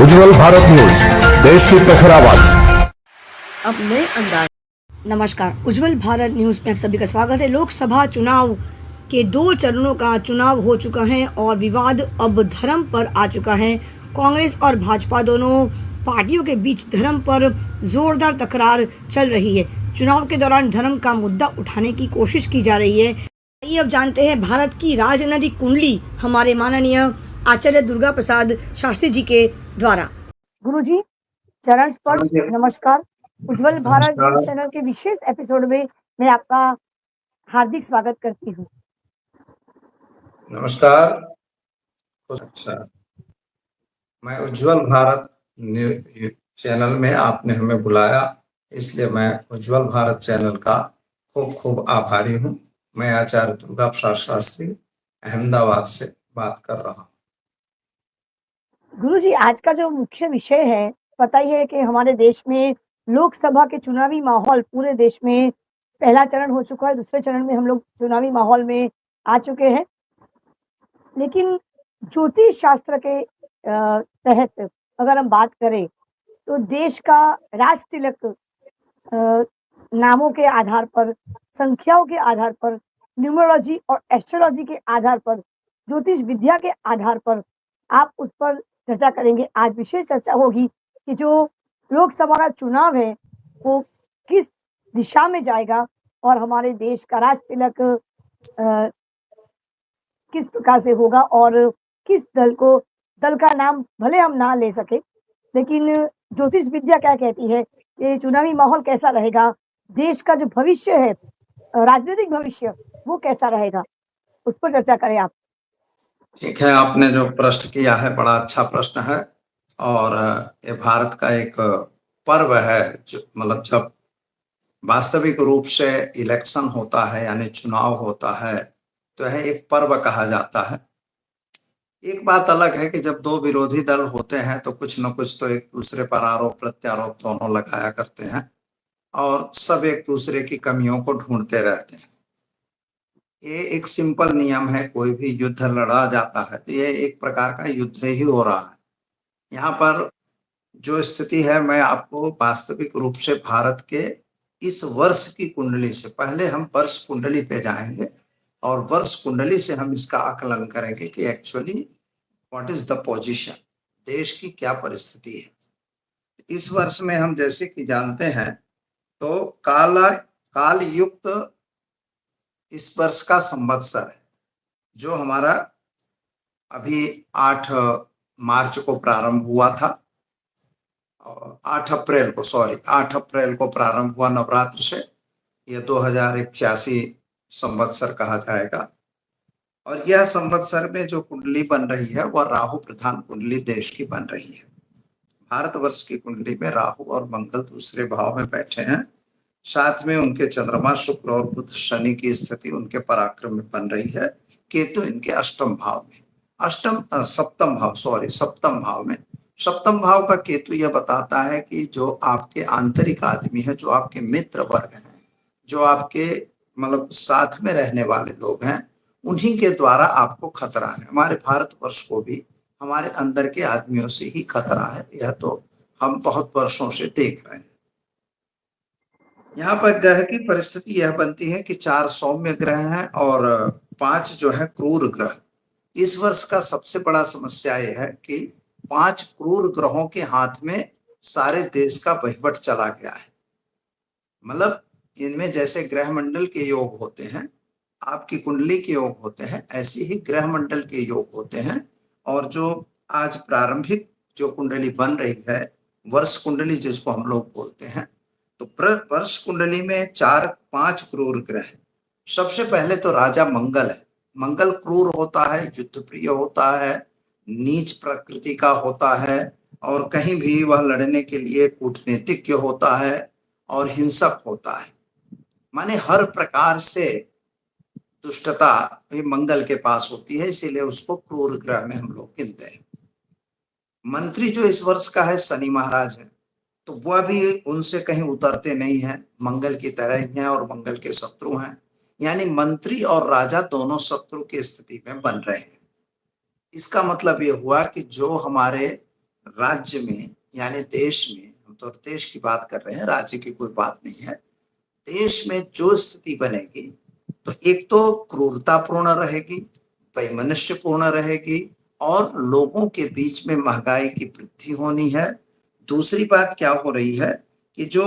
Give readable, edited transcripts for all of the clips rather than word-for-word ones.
उज्जवल Bharat news, देश की प्रखर आवाज। अब नए अंदाज। नमस्कार, उज्जवल भारत न्यूज में आप सभी का स्वागत है। लोकसभा चुनाव के 2 चरणों का चुनाव हो चुका है और विवाद अब धर्म पर आ चुका है। कांग्रेस और भाजपा दोनों पार्टियों के बीच धर्म पर जोरदार तकरार चल रही है। चुनाव के दौरान धर्म का मुद्दा उठाने की कोशिश की जा रही है। आइए अब जानते हैं भारत की राजनीतिक कुंडली हमारे माननीय आचार्य दुर्गा प्रसाद शास्त्री जी के द्वारा। गुरुजी, चरण स्पर्श नमस्कार। उज्जवल भारत न्यूज चैनल के विशेष एपिसोड में मैं आपका हार्दिक स्वागत करती हूँ। नमस्कार। अच्छा, मैं उज्जवल भारत चैनल में आपने हमें बुलाया, इसलिए मैं उज्जवल भारत चैनल का खूब खूब आभारी हूँ। मैं आचार्य दुर्गा प्रसाद शास्त्री अहमदाबाद से बात कर रहा हूँ। गुरुजी, आज का जो मुख्य विषय है, पता ही है कि हमारे देश में लोकसभा के चुनावी माहौल पूरे देश में पहला चरण हो चुका है, दूसरे चरण में हम लोग चुनावी माहौल में आ चुके हैं। लेकिन ज्योतिष शास्त्र के तहत अगर हम बात करें तो देश का राज तिलक नामों के आधार पर, संख्याओं के आधार पर, न्यूमरोलॉजी और एस्ट्रोलॉजी के आधार पर, ज्योतिष विद्या के आधार पर आप उस पर चर्चा करेंगे। आज विशेष चर्चा होगी कि जो लोकसभा का चुनाव है वो किस दिशा में जाएगा और हमारे देश का राज तिलक किस प्रकार से होगा और किस दल का नाम भले हम ना ले सके, लेकिन ज्योतिष विद्या क्या कहती है कि चुनावी माहौल कैसा रहेगा, देश का जो भविष्य है, राजनीतिक भविष्य, वो कैसा रहेगा, उस पर चर्चा करें आप। ठीक है, आपने जो प्रश्न किया है बड़ा अच्छा प्रश्न है और ये भारत का एक पर्व है। मतलब जब वास्तविक रूप से इलेक्शन होता है यानी चुनाव होता है तो यह एक पर्व कहा जाता है। एक बात अलग है कि जब दो विरोधी दल होते हैं तो कुछ न कुछ तो एक दूसरे पर आरोप प्रत्यारोप दोनों लगाया करते हैं और सब एक दूसरे की कमियों को ढूंढते रहते हैं। ये एक सिंपल नियम है, कोई भी युद्ध लड़ा जाता है तो ये एक प्रकार का युद्ध ही हो रहा है। यहाँ पर जो स्थिति है, मैं आपको वास्तविक रूप से भारत के इस वर्ष की कुंडली से, पहले हम वर्ष कुंडली पे जाएंगे और वर्ष कुंडली से हम इसका आकलन करेंगे कि actually what is the position, देश की क्या परिस्थिति है। इस वर्ष में हम जैसे कि जानते हैं तो काल युक्त इस वर्ष का संवत्सर है, जो हमारा अभी 8 मार्च को प्रारंभ हुआ था, 8 अप्रैल को प्रारंभ हुआ नवरात्र से। यह 2081 संवत्सर कहा जाएगा और यह संवत्सर में जो कुंडली बन रही है वह राहु प्रधान कुंडली देश की बन रही है। भारतवर्ष की कुंडली में राहु और मंगल दूसरे भाव में बैठे हैं, साथ में उनके चंद्रमा शुक्र और बुध शनि की स्थिति उनके पराक्रम में बन रही है। केतु इनके सप्तम भाव में। सप्तम भाव का केतु यह बताता है कि जो आपके आंतरिक आदमी है, जो आपके मित्र वर्ग हैं, जो आपके मतलब साथ में रहने वाले लोग हैं, उन्हीं के द्वारा आपको खतरा है। हमारे भारतवर्ष को भी हमारे अंदर के आदमियों से ही खतरा है, यह तो हम बहुत वर्षों से देख रहे हैं। यहाँ पर ग्रह की परिस्थिति यह बनती है कि 4 सौम्य ग्रह हैं और 5 जो है क्रूर ग्रह। इस वर्ष का सबसे बड़ा समस्या यह है कि 5 क्रूर ग्रहों के हाथ में सारे देश का वहीवट चला गया है। मतलब इनमें जैसे ग्रह मंडल के योग होते हैं, आपकी कुंडली के योग होते हैं, ऐसे ही ग्रह मंडल के योग होते हैं। और जो आज प्रारंभिक जो कुंडली बन रही है, वर्ष कुंडली जिसको हम लोग बोलते हैं, तो वर्ष कुंडली में 4-5 क्रूर ग्रह है। सबसे पहले तो राजा मंगल है। मंगल क्रूर होता है, युद्ध प्रिय होता है, नीच प्रकृति का होता है और कहीं भी वह लड़ने के लिए कूटनीतिज्ञ होता है और हिंसक होता है। माने हर प्रकार से दुष्टता ये मंगल के पास होती है, इसीलिए उसको क्रूर ग्रह में हम लोग गिनते हैं। मंत्री जो इस वर्ष का है शनि महाराज है, तो वह भी उनसे कहीं उतरते नहीं हैं, मंगल की तरह ही हैं और मंगल के शत्रु हैं। यानी मंत्री और राजा दोनों शत्रु की स्थिति में बन रहे हैं। इसका मतलब ये हुआ कि जो हमारे राज्य में यानी देश में, हम तो देश की बात कर रहे हैं, राज्य की कोई बात नहीं है, देश में जो स्थिति बनेगी तो एक तो क्रूरतापूर्ण रहेगी, वैमनस्यपूर्ण रहेगी और लोगों के बीच में महंगाई की वृद्धि होनी है। दूसरी बात क्या हो रही है कि जो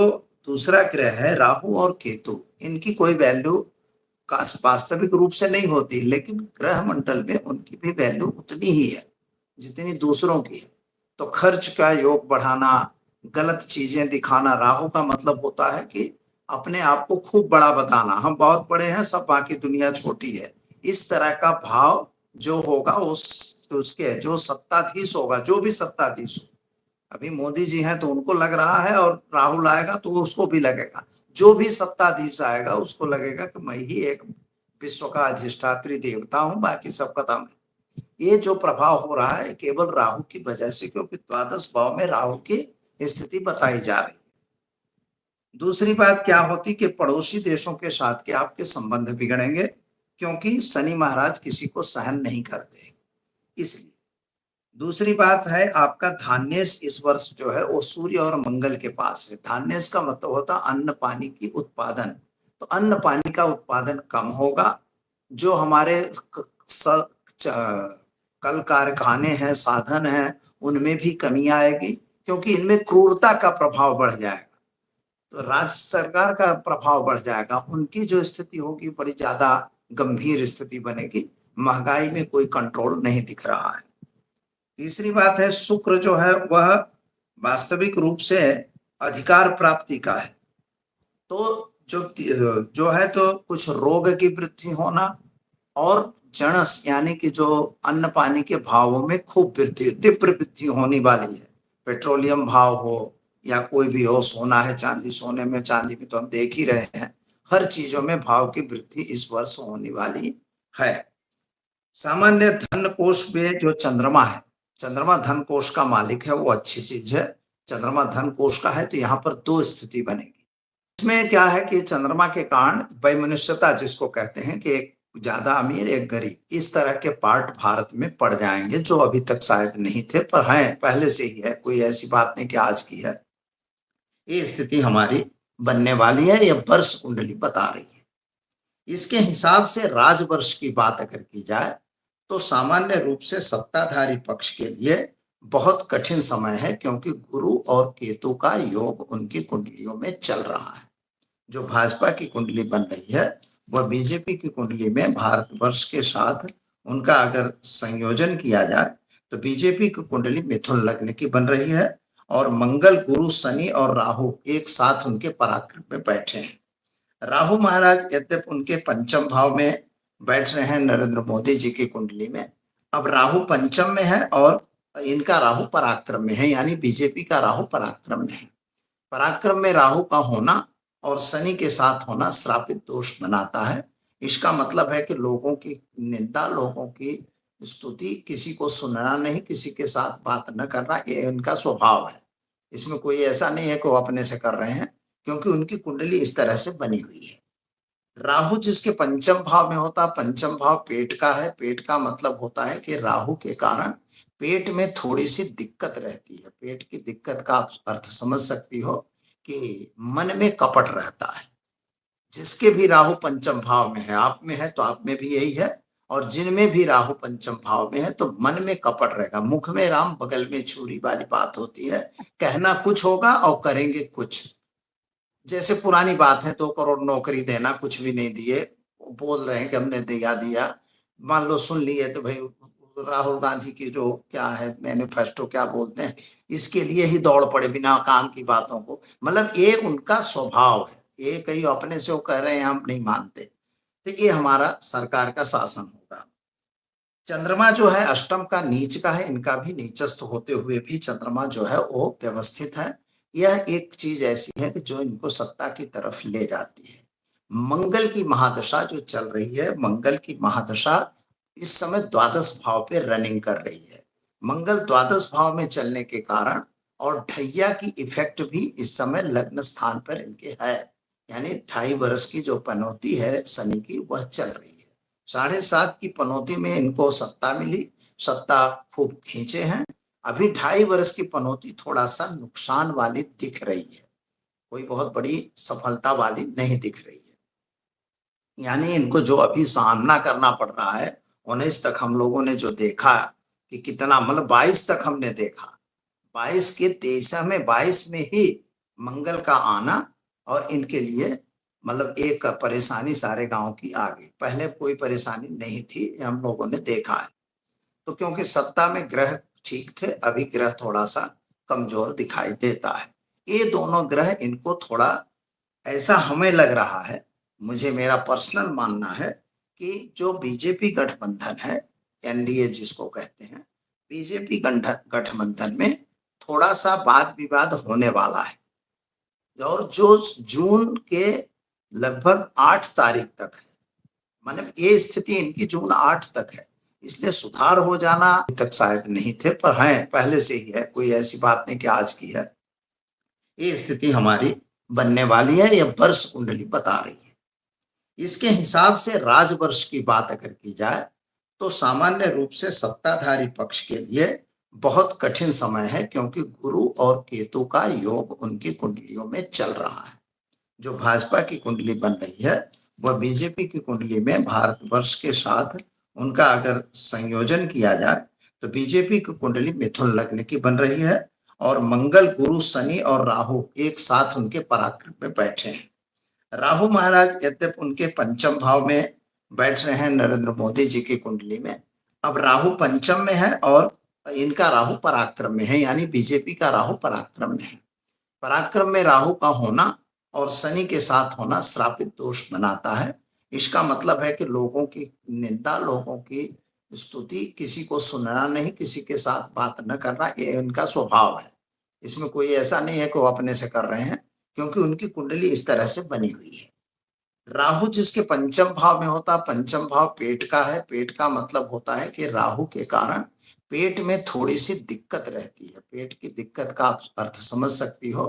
दूसरा ग्रह है राहु और केतु, इनकी कोई वैल्यू वास्तविक रूप से नहीं होती, लेकिन ग्रह मंडल में उनकी भी वैल्यू उतनी ही है जितनी दूसरों की है। तो खर्च का योग बढ़ाना, गलत चीजें दिखाना, राहु का मतलब होता है कि अपने आप को खूब बड़ा बताना, हम बहुत बड़े हैं, सब बाकी दुनिया छोटी है, इस तरह का भाव जो होगा उसके जो सत्ताधीश होगा, जो भी सत्ताधीश हो, अभी मोदी जी हैं तो उनको लग रहा है, और राहुल आएगा तो उसको भी लगेगा, जो भी सत्ताधीश आएगा उसको लगेगा कि मैं ही एक विश्व का अधिष्ठात्री देवता हूं, बाकी सब खत्म है। ये जो प्रभाव हो रहा है केवल राहु की वजह से, क्योंकि द्वादश भाव में राहु की स्थिति बताई जा रही है। दूसरी बात क्या होती कि पड़ोसी देशों के साथ के आपके संबंध बिगड़ेंगे, क्योंकि शनि महाराज किसी को सहन नहीं करते, इसलिए। दूसरी बात है आपका धान्यस इस वर्ष जो है वो सूर्य और मंगल के पास है। धान्यस का मतलब होता है अन्न पानी की उत्पादन, तो अन्न पानी का उत्पादन कम होगा, जो हमारे कल कारखाने हैं, साधन हैं, उनमें भी कमी आएगी, क्योंकि इनमें क्रूरता का प्रभाव बढ़ जाएगा, तो राज्य सरकार का प्रभाव बढ़ जाएगा, उनकी जो स्थिति होगी बड़ी ज्यादा गंभीर स्थिति बनेगी, महंगाई में कोई कंट्रोल नहीं दिख रहा है। तीसरी बात है शुक्र जो है वह वास्तविक रूप से अधिकार प्राप्ति का है, तो जो है तो कुछ रोग की वृद्धि होना और जणस यानी कि जो अन्न पानी के भावों में खूब वृद्धि, तीव्र वृद्धि होने वाली है। पेट्रोलियम भाव हो या कोई भी हो, सोना है चांदी, सोने में चांदी में तो हम देख ही रहे हैं, हर चीजों में भाव की वृद्धि इस वर्ष होने वाली है। सामान्य धन कोष में जो चंद्रमा है, चंद्रमा धन कोष का मालिक है, वो अच्छी चीज है, चंद्रमा धन कोष का है, तो यहाँ पर दो स्थिति बनेगी। इसमें क्या है कि चंद्रमा के कारण वैमनस्यता जिसको कहते हैं कि एक ज्यादा अमीर एक गरीब, इस तरह के पार्ट भारत में पड़ जाएंगे, जो अभी तक शायद नहीं थे पर हैं, पहले से ही है, कोई ऐसी बात नहीं कि आज की है। ये स्थिति हमारी बनने वाली है, यह वर्ष कुंडली बता रही है। इसके हिसाब से राजवर्ष की बात अगर की जाए तो सामान्य रूप से सत्ताधारी पक्ष के लिए बहुत कठिन समय है, क्योंकि गुरु और केतु का योग उनकी कुंडलियों में चल रहा है। जो भाजपा की कुंडली बन रही है वह बीजेपी की कुंडली में भारतवर्ष के साथ उनका अगर संयोजन किया जाए तो बीजेपी की कुंडली मिथुन लग्न की बन रही है, और मंगल, गुरु, शनि और राहु एक साथ उनके पराक्रम में बैठे हैं। राहु महाराज यद्यपि उनके पंचम भाव में बैठ रहे हैं नरेंद्र मोदी जी की कुंडली में, अब राहु पंचम में है और इनका राहु पराक्रम में है, यानी बीजेपी का राहु पराक्रम में है। पराक्रम में राहु का होना और शनि के साथ होना श्रापित दोष बनाता है। इसका मतलब है कि लोगों की निंदा, लोगों की स्तुति, किसी को सुनना नहीं, किसी के साथ बात न करना, ये इनका स्वभाव है। इसमें कोई ऐसा नहीं है कि वो अपने से कर रहे हैं, क्योंकि उनकी कुंडली इस तरह से बनी हुई है। राहु जिसके पंचम भाव में होता, पंचम भाव पेट का है, पेट का मतलब होता है कि राहु के कारण पेट में थोड़ी सी दिक्कत रहती है। पेट की दिक्कत का आप अर्थ समझ सकती हो कि मन में कपट रहता है। जिसके भी राहु पंचम भाव में है, आप में है तो आप में भी यही है, और जिनमें भी राहु पंचम भाव में है तो मन में कपट रहेगा, मुख में राम बगल में छुरी वाली बात होती है, कहना कुछ होगा और करेंगे कुछ। जैसे पुरानी बात है, 2 करोड़ नौकरी देना, कुछ भी नहीं दिए, बोल रहे हैं कि हमने दिया, मान लो सुन लिए तो भाई राहुल गांधी की जो क्या है मैनिफेस्टो क्या बोलते हैं, इसके लिए ही दौड़ पड़े बिना काम की बातों को, मतलब ये उनका स्वभाव है। ये कहीं अपने से वो कह रहे हैं हम नहीं मानते, तो ये हमारा सरकार का शासन होगा। चंद्रमा जो है अष्टम का नीच का है, इनका भी नीचस्थ होते हुए भी चंद्रमा जो है वो व्यवस्थित है। यह एक चीज ऐसी है कि जो इनको सत्ता की तरफ ले जाती है। मंगल की महादशा जो चल रही है, मंगल की महादशा इस समय द्वादश भाव पे रनिंग कर रही है। मंगल द्वादश भाव में चलने के कारण और ढैया की इफेक्ट भी इस समय लग्न स्थान पर इनके है, यानी 2.5 वर्ष की जो पनौती है शनि की वह चल रही है। 7.5 की पनौती में इनको सत्ता मिली, सत्ता खूब खींचे हैं। अभी 2.5 वर्ष की पनौती थोड़ा सा नुकसान वाली दिख रही है, कोई बहुत बड़ी सफलता वाली नहीं दिख रही है। यानी इनको जो अभी सामना करना पड़ रहा है, 19 तक हम लोगों ने जो देखा कि कितना, मतलब 22 तक हमने देखा, 22 के 22 में ही मंगल का आना और इनके लिए मतलब एक परेशानी सारे गांव की आ गई। पहले कोई परेशानी नहीं थी, हम लोगों ने देखा है। तो क्योंकि सत्ता में ग्रह ठीक थे, अभी ग्रह थोड़ा सा कमजोर दिखाई देता है। ये दोनों ग्रह इनको थोड़ा ऐसा हमें लग रहा है, मुझे मेरा पर्सनल मानना है कि जो बीजेपी गठबंधन है, एनडीए जिसको कहते हैं, बीजेपी गठबंधन में थोड़ा सा वाद विवाद होने वाला है। और जो जून के लगभग 8 तारीख तक है, माने ये स्थिति इनकी जून 8 तक है, इसलिए सुधार हो जाना तक शायद नहीं थे, पर है पहले से ही है, कोई ऐसी बात नहीं कि आज की है। ये स्थिति हमारी बनने वाली है, यह वर्ष कुंडली बता रही है। इसके हिसाब से राजवर्ष की बात अगर की जाए तो सामान्य रूप से सत्ताधारी पक्ष के लिए बहुत कठिन समय है, क्योंकि गुरु और केतु का योग उनकी कुंडलियों में चल रहा है। जो भाजपा की कुंडली बन रही है वह बीजेपी की कुंडली में भारतवर्ष के साथ उनका अगर संयोजन किया जाए तो बीजेपी की कुंडली मिथुन लग्न की बन रही है, और मंगल, गुरु, शनि और राहु एक साथ उनके पराक्रम में बैठे हैं। राहु महाराज यद्यपि उनके पंचम भाव में बैठ रहे हैं नरेंद्र मोदी जी की कुंडली में, अब राहु पंचम में है और इनका राहु पराक्रम में है, यानी बीजेपी का राहु पराक्रम में है। पराक्रम में राहु का होना और शनि के साथ होना श्रापित दोष बनाता है। इसका मतलब है कि लोगों की निंदा, लोगों की स्तुति, किसी को सुनना नहीं, किसी के साथ बात न करना, ये इनका स्वभाव है। इसमें कोई ऐसा नहीं है कि वो अपने से कर रहे हैं, क्योंकि उनकी कुंडली इस तरह से बनी हुई है। राहु जिसके पंचम भाव में होता, पंचम भाव पेट का है। पेट का मतलब होता है कि राहु के कारण पेट में थोड़ी सी दिक्कत रहती है। पेट की दिक्कत का आप अर्थ समझ सकती हो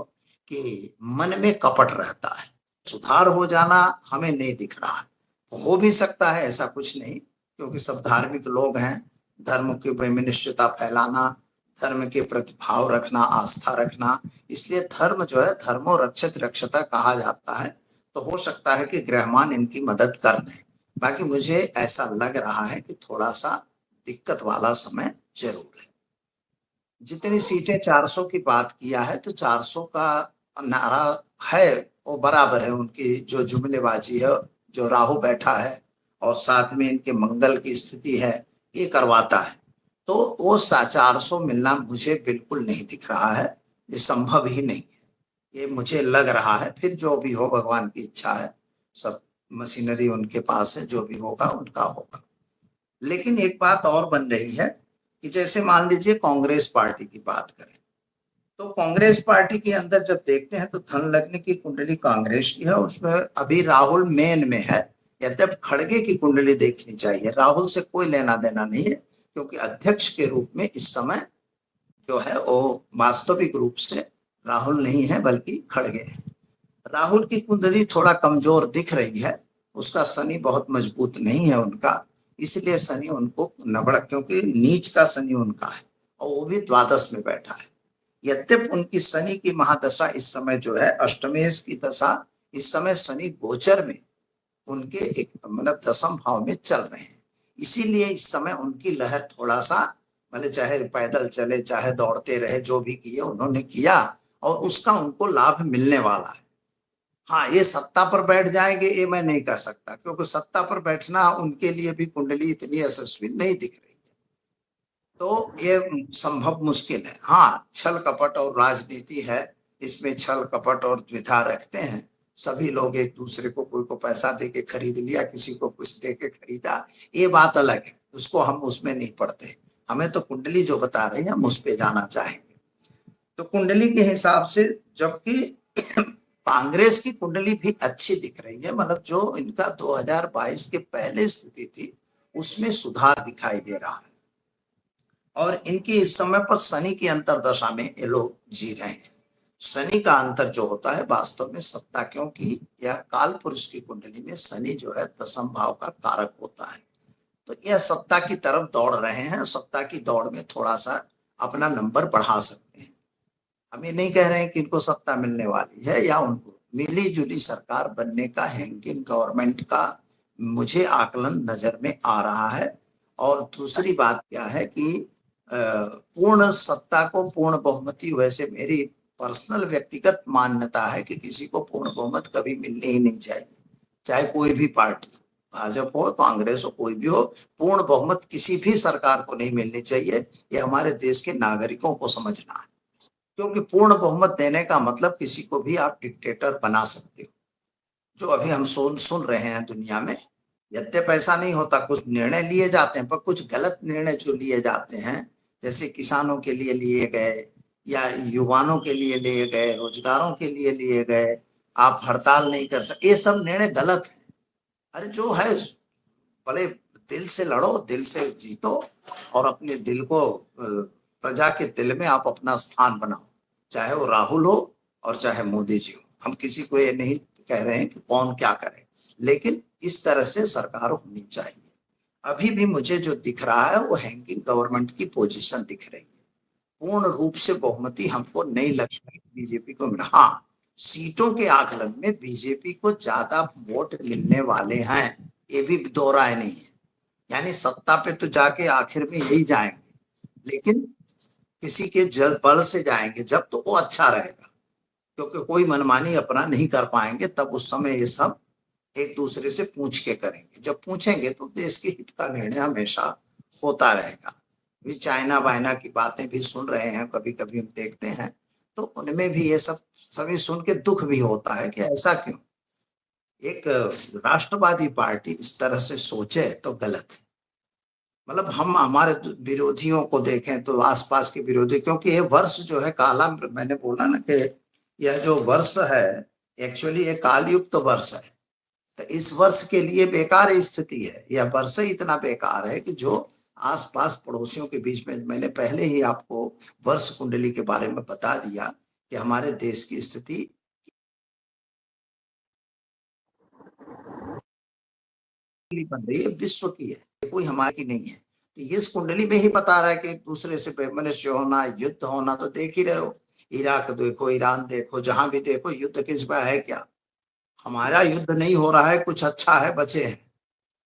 कि मन में कपट रहता है। सुधार हो जाना हमें नहीं दिख रहा है। हो भी सकता है, ऐसा कुछ नहीं, क्योंकि सब धार्मिक लोग हैं। धर्म की वैमनस्यता फैलाना, धर्म के प्रति भाव रखना, आस्था रखना, इसलिए धर्म जो है धर्मो रक्षक रक्षता कहा जाता है। तो हो सकता है कि ग्रहमान इनकी मदद कर दें। बाकी मुझे ऐसा लग रहा है कि थोड़ा सा दिक्कत वाला समय जरूर है। जितनी सीटें 400 की बात किया है, तो 400 का नारा है वो बराबर है। उनकी जो जुमलेबाजी है, जो राहु बैठा है और साथ में इनके मंगल की स्थिति है, ये करवाता है। तो वो 400 मिलना मुझे बिल्कुल नहीं दिख रहा है, ये संभव ही नहीं है, ये मुझे लग रहा है। फिर जो भी हो भगवान की इच्छा है, सब मशीनरी उनके पास है, जो भी होगा उनका होगा। लेकिन एक बात और बन रही है कि जैसे मान लीजिए कांग्रेस पार्टी की बात करें, तो कांग्रेस पार्टी के अंदर जब देखते हैं तो धन लग्न की कुंडली कांग्रेस की है, उसमें अभी राहुल मेन में है। यद्यपि खड़गे की कुंडली देखनी चाहिए, राहुल से कोई लेना देना नहीं है, क्योंकि अध्यक्ष के रूप में इस समय जो है वो वास्तविक रूप से राहुल नहीं है बल्कि खड़गे हैं। राहुल की कुंडली थोड़ा कमजोर दिख रही है, उसका शनि बहुत मजबूत नहीं है उनका, इसलिए शनि उनको नबड़ा, क्योंकि नीच का शनि उनका है और वो भी द्वादश में बैठा है। यद्यपि उनकी शनि की महादशा इस समय जो है अष्टमेश की दशा, इस समय शनि गोचर में उनके एक मतलब दशम भाव में चल रहे हैं, इसीलिए इस समय उनकी लहर थोड़ा सा, मतलब चाहे पैदल चले चाहे दौड़ते रहे, जो भी किए उन्होंने किया और उसका उनको लाभ मिलने वाला है। हाँ, ये सत्ता पर बैठ जाएंगे ये मैं नहीं कह सकता, क्योंकि सत्ता पर बैठना उनके लिए भी कुंडली इतनी यशस्वी नहीं दिख रही है, तो ये संभव मुश्किल है। हाँ, छल कपट और राजनीति है, इसमें छल कपट और द्विधा रखते हैं सभी लोग, एक दूसरे को, कोई को पैसा दे के खरीद लिया, किसी को कुछ दे के खरीदा, ये बात अलग है, उसको हम उसमें नहीं पढ़ते। हमें तो कुंडली जो बता रहे हैं हम उस पे जाना चाहेंगे। तो कुंडली के हिसाब से, जबकि कांग्रेस की कुंडली भी अच्छी दिख रही है, मतलब जो इनका 2022 के पहले स्थिति थी उसमें सुधार दिखाई दे रहा है, और इनकी इस समय पर शनि की अंतरदशा में ये लोग जी रहे हैं। शनि का अंतर जो होता है वास्तव में सत्ता, क्योंकि यह काल पुरुष की कुंडली में शनि जो है दशम भाव का कारक होता है, तो यह सत्ता की तरफ दौड़ रहे हैं। सत्ता की दौड़ में थोड़ा सा अपना नंबर बढ़ा सकते हैं। हम ये नहीं कह रहे हैं कि इनको सत्ता मिलने वाली है या उनको मिली जुली सरकार बनने का हैंगिंग गवर्नमेंट का मुझे आकलन नजर में आ रहा है। और दूसरी बात क्या है कि पूर्ण सत्ता को पूर्ण बहुमति, वैसे मेरी पर्सनल व्यक्तिगत मान्यता है कि किसी को पूर्ण बहुमत कभी मिलनी ही नहीं चाहिए, चाहे कोई भी पार्टी, भाजपा हो, कांग्रेस हो, कोई भी हो, पूर्ण बहुमत किसी भी सरकार को नहीं मिलनी चाहिए। ये हमारे देश के नागरिकों को समझना है, क्योंकि पूर्ण बहुमत देने का मतलब किसी को भी आप डिक्टेटर बना सकते हो, जो अभी हम सुन रहे हैं दुनिया में। यद्यप ऐसा नहीं होता, कुछ निर्णय लिए जाते हैं, पर कुछ गलत निर्णय जो लिए जाते हैं, जैसे किसानों के लिए लिए गए या युवाओं के लिए लिए गए, रोजगारों के लिए लिए गए, आप हड़ताल नहीं कर सकते, ये सब निर्णय गलत है। अरे जो है भले दिल से लड़ो, दिल से जीतो और अपने दिल को प्रजा के दिल में आप अपना स्थान बनाओ, चाहे वो राहुल हो और चाहे मोदी जी हो। हम किसी को ये नहीं कह रहे हैं कि कौन क्या करे, लेकिन इस तरह से सरकार होनी चाहिए। अभी भी मुझे जो दिख रहा है वो हैंगिंग गवर्नमेंट की पोजीशन दिख रही है। पूर्ण रूप से बहुमति हमको नहीं लगता है बीजेपी को मिला। हाँ, सीटों के आकलन में बीजेपी को ज्यादा वोट मिलने वाले हैं, ये भी दो राय नहीं है। यानी सत्ता पे तो जाके आखिर में यही जाएंगे, लेकिन किसी के जल बल से जाएंगे जब, तो वो अच्छा रहेगा, क्योंकि कोई मनमानी अपना नहीं कर पाएंगे। तब उस समय ये सब एक दूसरे से पूछ के करेंगे, जब पूछेंगे तो देश के हित का निर्णय हमेशा होता रहेगा। भी चाइना वाइना की बातें भी सुन रहे हैं, कभी कभी हम देखते हैं, तो उनमें भी ये सब सभी सुन के दुख भी होता है कि ऐसा क्यों एक राष्ट्रवादी पार्टी इस तरह से सोचे, तो गलत है। मतलब हम हमारे विरोधियों को देखें तो आसपास के विरोधी, क्योंकि ये वर्ष जो है काला, मैंने बोला ना कि यह जो वर्ष है एक्चुअली ये कालयुक्त वर्ष है। तो इस वर्ष के लिए बेकार स्थिति है, यह वर्ष ही इतना बेकार है कि जो आसपास पड़ोसियों के बीच में, मैंने पहले ही आपको वर्ष कुंडली के बारे में बता दिया कि हमारे देश की स्थिति बन रही है, विश्व की है, कोई हमारी नहीं है। तो इस कुंडली में ही बता रहा है कि एक दूसरे से वैमनस्य होना, युद्ध होना, तो देख ही रहे हो, इराक देखो, ईरान देखो, जहां भी देखो युद्ध किस पर है क्या। हमारा युद्ध नहीं हो रहा है, कुछ अच्छा है, बचे हैं।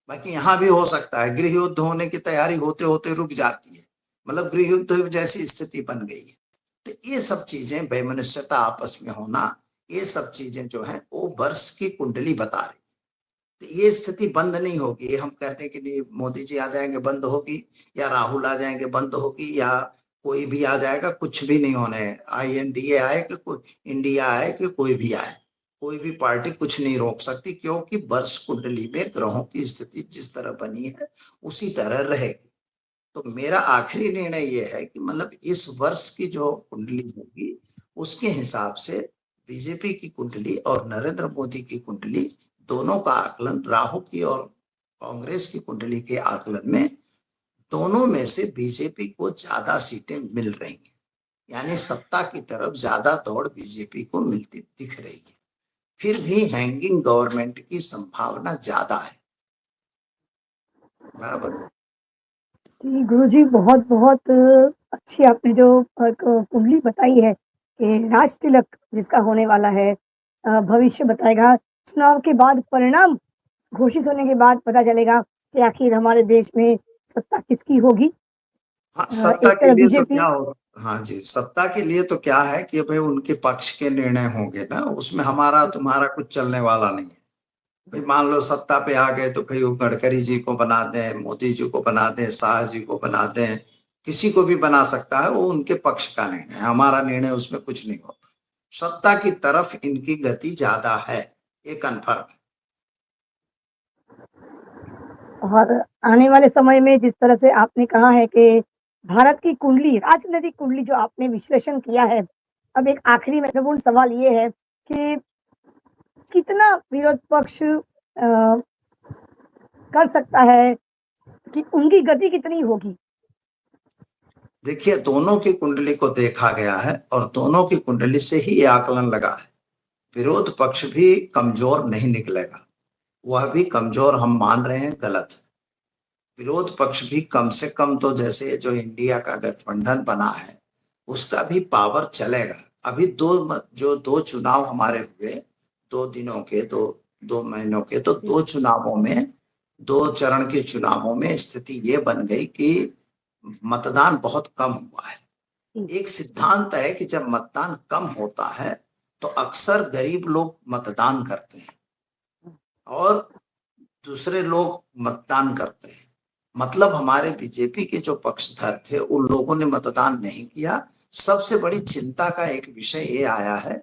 बाकी यहाँ भी हो सकता है, गृह युद्ध होने की तैयारी होते होते रुक जाती है, मतलब गृह युद्ध जैसी स्थिति बन गई है। तो ये सब चीजें, वैमनस्यता आपस में होना, ये सब चीजें जो है वो वर्ष की कुंडली बता रही। तो ये स्थिति बंद नहीं होगी। ये हम कहते हैं कि नहीं मोदी जी आ जाएंगे बंद होगी, या राहुल आ जाएंगे बंद होगी, या कोई भी आ जाएगा, कुछ भी नहीं होने। INDA आए कि कोई इंडिया आए कि कोई भी आए, कोई भी पार्टी कुछ नहीं रोक सकती, क्योंकि वर्ष कुंडली में ग्रहों की स्थिति जिस तरह बनी है उसी तरह रहेगी। तो मेरा आखिरी निर्णय ये है कि मतलब इस वर्ष की जो कुंडली होगी उसके हिसाब से बीजेपी की कुंडली और नरेंद्र मोदी की कुंडली, दोनों का आकलन, राहु की और कांग्रेस की कुंडली के आकलन में दोनों में से बीजेपी को ज्यादा सीटें मिल रही हैं, यानी सत्ता की तरफ ज्यादा दौड़ बीजेपी को मिलती दिख रही है। फिर भी हैंगिंग गवर्नमेंट की संभावना ज्यादा है। बराबर। गुरुजी बहुत बहुत अच्छी आपने जो कुंडली बताई है कि राज तिलक जिसका होने वाला है, भविष्य बताएगा। चुनाव के बाद परिणाम घोषित होने के बाद पता चलेगा कि आखिर हमारे देश में सत्ता किसकी होगी। हाँ, सत्ता एक के तरफ लिए तो बीजेपी। क्या होगा। हाँ जी, सत्ता के लिए तो क्या है कि भाई उनके पक्ष के निर्णय होंगे ना, उसमें हमारा तुम्हारा कुछ चलने वाला नहीं है। भाई मान लो सत्ता पे आ गए तो भाई वो गडकरी जी को बना दें, मोदी जी को बना दें, शाह जी को बना दें, किसी को भी बना सकता है, वो उनके पक्ष का निर्णय है, हमारा निर्णय उसमें कुछ नहीं होता। सत्ता की तरफ इनकी गति ज्यादा है, ये कन्फर्म है। और आने वाले समय में जिस तरह से आपने कहा है कि भारत की कुंडली, राजनीतिक कुंडली जो आपने विश्लेषण किया है, अब एक आखिरी महत्वपूर्ण सवाल ये है कि कितना विरोध पक्ष कर सकता है, कि उनकी गति कितनी होगी? देखिए, दोनों की कुंडली को देखा गया है और दोनों की कुंडली से ही ये आकलन लगा है। विरोध पक्ष भी कमजोर नहीं निकलेगा, वह भी कमजोर हम मान रहे हैं, गलत है। विरोध पक्ष भी कम से कम तो जैसे जो इंडिया का गठबंधन बना है उसका भी पावर चलेगा। अभी जो दो चुनाव हमारे हुए, 2 दिनों के, दो महीनों के, तो दो चुनावों में, 2 चरण के चुनावों में स्थिति ये बन गई कि मतदान बहुत कम हुआ है। एक सिद्धांत है कि जब मतदान कम होता है तो अक्सर गरीब लोग मतदान करते हैं और दूसरे लोग मतदान करते हैं। मतलब हमारे बीजेपी के जो पक्षधर थे उन लोगों ने मतदान नहीं किया। सबसे बड़ी चिंता का एक विषय ये आया है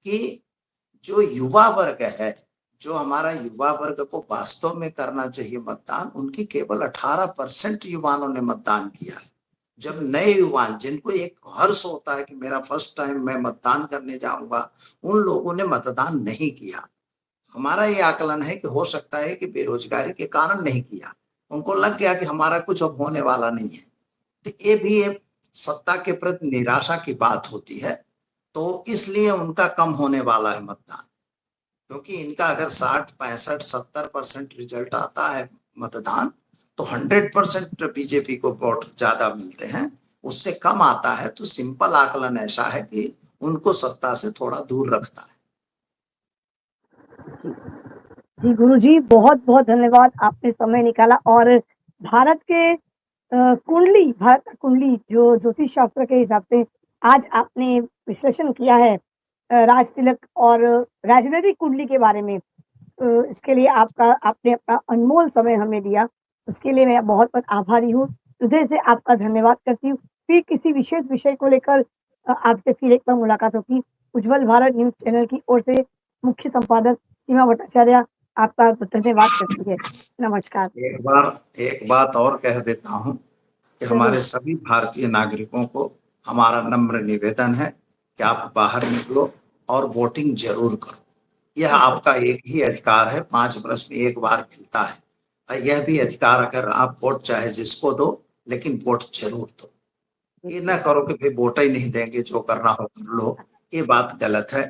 कि जो युवा वर्ग है, जो हमारा युवा वर्ग को वास्तव में करना चाहिए मतदान, उनकी केवल 18% युवाओं ने मतदान किया है। जब नए युवा जिनको एक हर्ष होता है कि मेरा फर्स्ट टाइम मैं मतदान करने जाऊंगा, उन लोगों ने मतदान नहीं किया। हमारा ये आकलन है कि हो सकता है कि बेरोजगारी के कारण नहीं किया, उनको लग गया कि हमारा कुछ अब होने वाला नहीं है। तो ये भी एक सत्ता के प्रति निराशा की बात होती है, तो इसलिए उनका कम होने वाला है मतदान। क्योंकि इनका अगर 60, 65, 70% रिजल्ट आता है मतदान, तो 100% बीजेपी को वोट ज्यादा मिलते हैं। उससे कम आता है तो सिंपल आकलन ऐसा है कि उनको सत्ता से थोड़ा दूर रखता है। जी गुरुजी, बहुत-बहुत धन्यवाद, आपने समय निकाला और भारत के भारत का कुंडली जो ज्योतिष शास्त्र के हिसाब से आज आपने विश्लेषण किया है राज तिलक और राजनैतिक कुंडली के बारे में। इसके लिए आपने अपना अनमोल समय हमें दिया, उसके लिए मैं बहुत-बहुत आभारी हूँ। हृदय से आपका धन्यवाद करती हूँ। फिर किसी विशेष विषय को लेकर आपसे फिर एक बार मुलाकात होगी। उज्ज्वल भारत न्यूज़ चैनल की ओर से मुख्य संपादक सीमा भट्टाचार्य आपका धन्यवाद करती है। नमस्कार। एक बात और कह देता हूं कि हमारे ज़रूर। सभी भारतीय नागरिकों को हमारा नम्र निवेदन है कि आप बाहर निकलो और वोटिंग जरूर करो। यह आपका एक ही अधिकार है, 5 वर्ष में एक बार मिलता है। और यह भी अधिकार अगर आप वोट चाहे जिसको दो, लेकिन वोट जरूर दो। ये ना करो कि भाई वोट ही नहीं देंगे, जो करना हो कर लो, ये बात गलत है।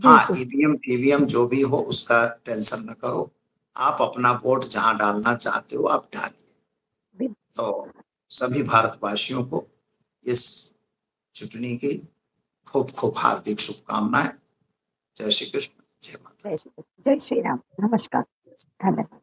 हाँ, बिल्कुल। ईवीएम जो भी हो उसका टेंशन न करो, आप अपना वोट जहां डालना चाहते हो आप डालिए। बिल तो सभी भारतवासियों को इस छुट्टी की खूब खूब हार्दिक शुभकामनाएं। जय श्री कृष्ण, जय माता। जय श्री राम। नमस्कार। धन्यवाद।